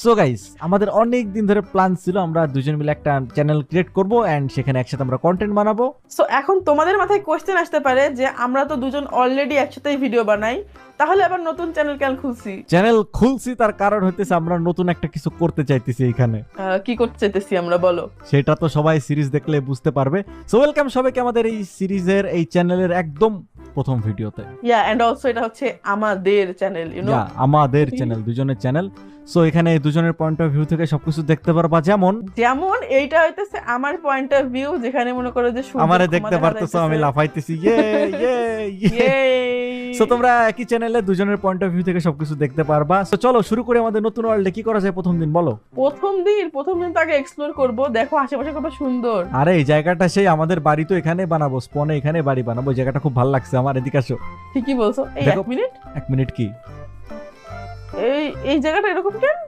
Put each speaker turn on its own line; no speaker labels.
So guys, আমাদের অনেক দিন ধরে প্ল্যান ছিল আমরা দুজন মিলে একটা চ্যানেল ক্রিয়েট করব এন্ড সেখানে একসাথে আমরা কন্টেন্ট বানাবো।
সো এখন তোমাদের মাথায় কোশ্চেন আসতে পারে যে আমরা তো দুজন অলরেডি একসাথেই ভিডিও বানাই, তাহলে আবার নতুন চ্যানেল কেন খুলছি?
চ্যানেল খুলছি তার কারণ হইতেছে আমরা নতুন একটা কিছু করতে চাইতেছি এখানে।
কি করতে চাইতেছি আমরা, বলো।
সেটা তো সবাই সিরিজ দেখলে বুঝতে পারবে। সো ওয়েলকাম সবাইকে আমাদের এই সিরিজের এই চ্যানেলের একদম প্রথম ভিডিওতে।
এন্ড অলসো এটা হচ্ছে আমাদের চ্যানেল,
আমাদের চ্যানেল, দুজনের চ্যানেল। সো এখানে দুজনের পয়েন্ট অফ ভিউ থেকে সবকিছু দেখতে পারবা, যেমন
এইটা হইতেছে আমার পয়েন্ট অফ ভিউ, যেখানে মনে করো যে
আমারে দেখতে পারতেছো আমি লাফাইতেছি, ইয়ে ইয়ে ইয়ে। সো তোমরা একই চ্যানেলে দুজনের পয়েন্ট অফ ভিউ থেকে সবকিছু দেখতে পারবা। সো চলো শুরু করি আমাদের নতুন ওয়ার্ল্ডে। কি করা যায় প্রথম দিন বলো?
প্রথম দিন তাকে এক্সপ্লোর করব, দেখো আশেপাশে কত সুন্দর।
আরে এই জায়গাটা সেই আমাদের বাড়ি, তো এখানে বানাবো, স্পনে এখানে বাড়ি বানাবো। এই জায়গাটা খুব ভালো লাগছে আমার, এদিকে আসো।
ঠিকই বলছো। এই
দেখো।
1 মিনিট,
1 মিনিট কি?
এই জায়গাটা এরকম কেন?